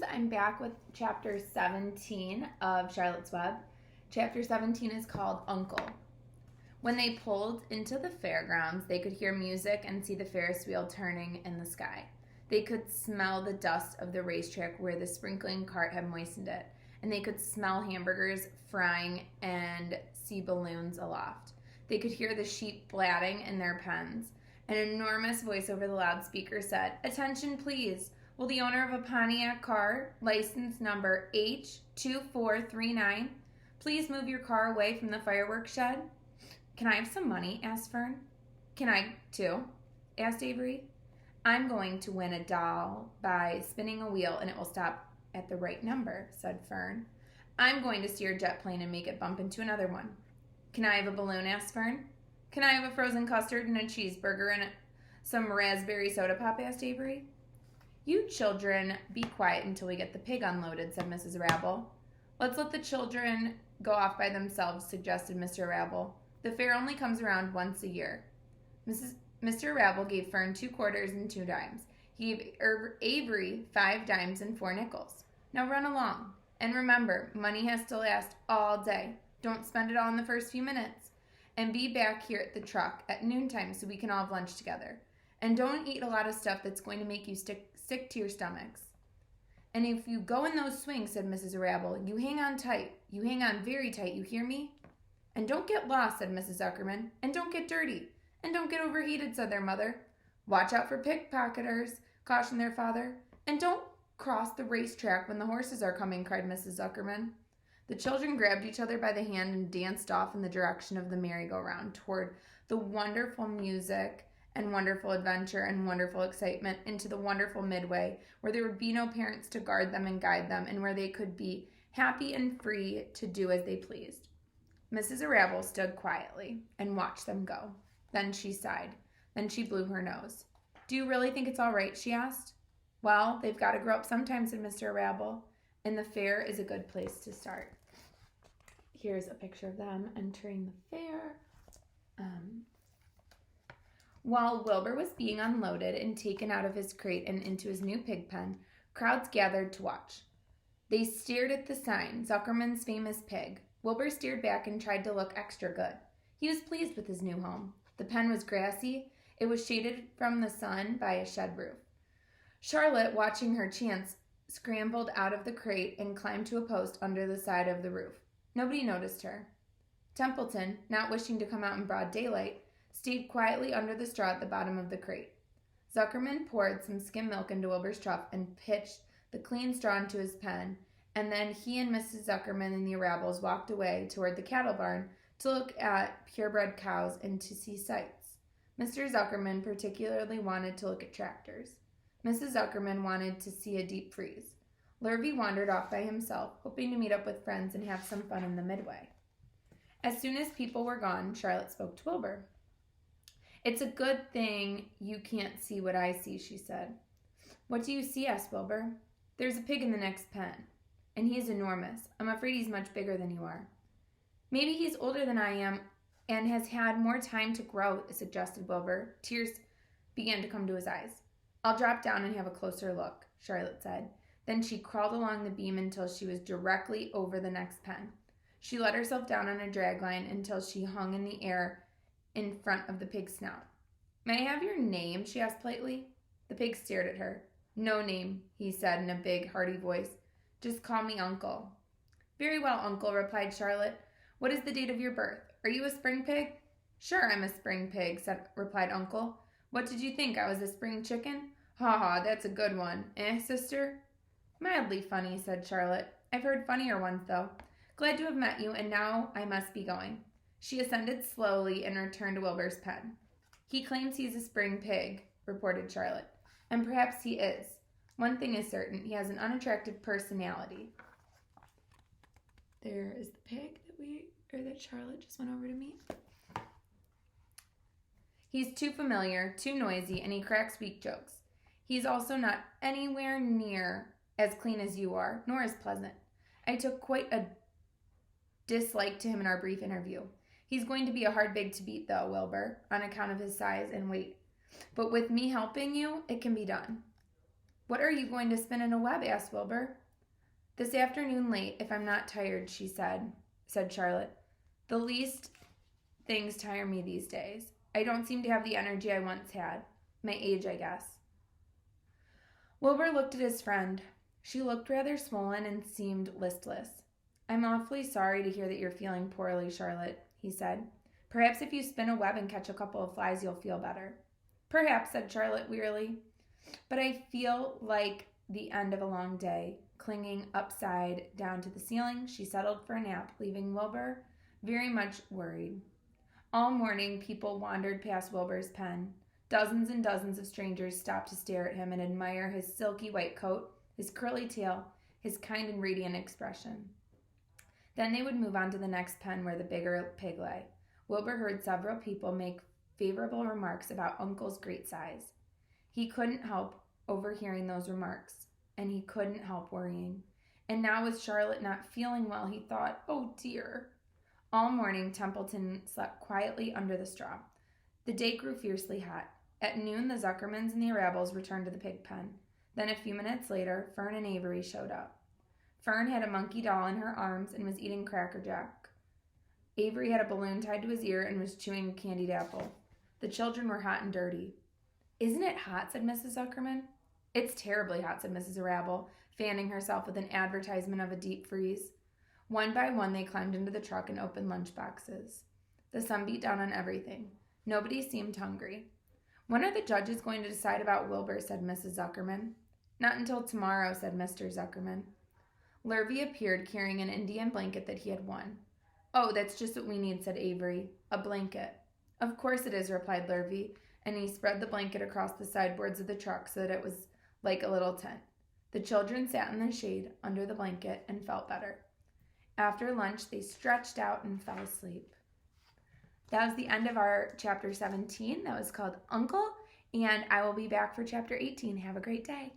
friends. I'm back with chapter 17 of Charlotte's Web. Chapter 17 is called Uncle. When they pulled into the fairgrounds, they could hear music and see the Ferris wheel turning in the sky. They could smell the dust of the racetrack where the sprinkling cart had moistened it, and they could smell hamburgers frying and see balloons aloft. They could hear the sheep blatting in their pens. An enormous voice over the loudspeaker said, "Attention, please. Will the owner of a Pontiac car, license number H2439, please move your car away from the fireworks shed?" "Can I have some money?" asked Fern. "Can I, too?" asked Avery. "I'm going to win a doll by spinning a wheel, and it will stop at the right number," said Fern. "I'm going to steer a jet plane and make it bump into another one." "Can I have a balloon?" asked Fern. "Can I have a frozen custard and a cheeseburger and some raspberry soda pop?" asked Avery. "You children be quiet until we get the pig unloaded," said Mrs. Rabble. "Let's let the children go off by themselves," suggested Mr. Rabble. "The fair only comes around once a year." Mr. Rabble gave Fern 2 quarters and 2 dimes. He gave Avery 5 dimes and 4 nickels. "Now run along. And remember, money has to last all day. Don't spend it all in the first few minutes. And be back here at the truck at noontime so we can all have lunch together. And don't eat a lot of stuff that's going to make you sick to your stomachs. And if you go in those swings," said Mrs. Rabble, "you hang on tight. You hang on very tight, you hear me?" "And don't get lost," said Mrs. Zuckerman. "And don't get dirty. And don't get overheated," said their mother. "Watch out for pickpocketers," cautioned their father. "And don't cross the racetrack when the horses are coming," cried Mrs. Zuckerman. The children grabbed each other by the hand and danced off in the direction of the merry-go-round toward the wonderful music and wonderful adventure and wonderful excitement into the wonderful midway where there would be no parents to guard them and guide them and where they could be happy and free to do as they pleased. Mrs. Rabble stood quietly and watched them go. Then she sighed. Then she blew her nose. "Do you really think it's all right?" she asked. "Well, they've got to grow up sometime," said Mr. Rabble, "and the fair is a good place to start." Here's a picture of them entering the fair. While Wilbur was being unloaded and taken out of his crate and into his new pig pen, crowds gathered to watch. They stared at the sign, "Zuckerman's Famous Pig." Wilbur stared back and tried to look extra good. He was pleased with his new home. The pen was grassy. It was shaded from the sun by a shed roof. Charlotte, watching her chance, scrambled out of the crate and climbed to a post under the side of the roof. Nobody noticed her. Templeton, not wishing to come out in broad daylight, stayed quietly under the straw at the bottom of the crate. Zuckerman poured some skim milk into Wilbur's trough and pitched the clean straw into his pen, and then he and Mrs. Zuckerman and the Rabbles walked away toward the cattle barn to look at purebred cows and to see sights. Mr. Zuckerman particularly wanted to look at tractors. Mrs. Zuckerman wanted to see a deep freeze. Lurvy wandered off by himself, hoping to meet up with friends and have some fun in the midway. As soon as people were gone, Charlotte spoke to Wilbur. "It's a good thing you can't see what I see," she said. "What do you see?" asked Wilbur. "There's a pig in the next pen, and he's enormous. I'm afraid he's much bigger than you are." "Maybe he's older than I am and has had more time to grow," suggested Wilbur. Tears began to come to his eyes. "I'll drop down and have a closer look," Charlotte said. Then she crawled along the beam until she was directly over the next pen. She let herself down on a dragline until she hung in the air in front of the pig's snout. "May I have your name?" she asked politely. The pig stared at her. "No name," he said in a big, hearty voice. "Just call me Uncle." "Very well, Uncle," replied Charlotte. "What is the date of your birth? Are you a spring pig?" "Sure, I'm a spring pig," replied Uncle. "What did you think? I was a spring chicken? Ha ha, that's a good one. Eh, sister?" "Mildly funny," said Charlotte. "I've heard funnier ones, though. Glad to have met you, and now I must be going." She ascended slowly and returned to Wilbur's pen. "He claims he's a spring pig," reported Charlotte. "And perhaps he is. One thing is certain, he has an unattractive personality." There is the pig that Charlotte just went over to meet. "He's too familiar, too noisy, and he cracks weak jokes. He's also not anywhere near as clean as you are, nor as pleasant. I took quite a dislike to him in our brief interview. He's going to be a hard pig to beat, though, Wilbur, on account of his size and weight. But with me helping you, it can be done." What are you going to spin in a web? Asked Wilbur. This afternoon late, if I'm not tired, she said Charlotte. The least things tire me these days. I don't seem to have the energy I once had. My age, I guess. Wilbur looked at his friend. She looked rather swollen and seemed listless. I'm awfully sorry to hear that you're feeling poorly, Charlotte, he said. Perhaps if you spin a web and catch a couple of flies, you'll feel better. Perhaps, said Charlotte wearily. But I feel like the end of a long day. Clinging upside down to the ceiling, she settled for a nap, leaving Wilbur very much worried. All morning, people wandered past Wilbur's pen. Dozens and dozens of strangers stopped to stare at him and admire his silky white coat, his curly tail, his kind and radiant expression. Then they would move on to the next pen where the bigger pig lay. Wilbur heard several people make favorable remarks about Uncle's great size. He couldn't help overhearing those remarks, and he couldn't help worrying. And now with Charlotte not feeling well, he thought, oh dear. All morning, Templeton slept quietly under the straw. The day grew fiercely hot. At noon, the Zuckermans and the Arabels returned to the pig pen. Then a few minutes later, Fern and Avery showed up. Fern had a monkey doll in her arms and was eating Cracker Jack. Avery had a balloon tied to his ear and was chewing a candied apple. The children were hot and dirty. Isn't it hot? Said Mrs. Zuckerman. It's terribly hot, said Mrs. Arabel, fanning herself with an advertisement of a deep freeze. One by one, they climbed into the truck and opened lunch boxes. The sun beat down on everything. Nobody seemed hungry. When are the judges going to decide about Wilbur? Said Mrs. Zuckerman. Not until tomorrow, said Mr. Zuckerman. Lurvy appeared carrying an Indian blanket that he had won. Oh, that's just what we need, said Avery. A blanket. Of course it is, replied Lurvy, and he spread the blanket across the sideboards of the truck so that it was like a little tent. The children sat in the shade under the blanket and felt better. After lunch, they stretched out and fell asleep. That was the end of our chapter 17. That was called Uncle, and I will be back for chapter 18. Have a great day.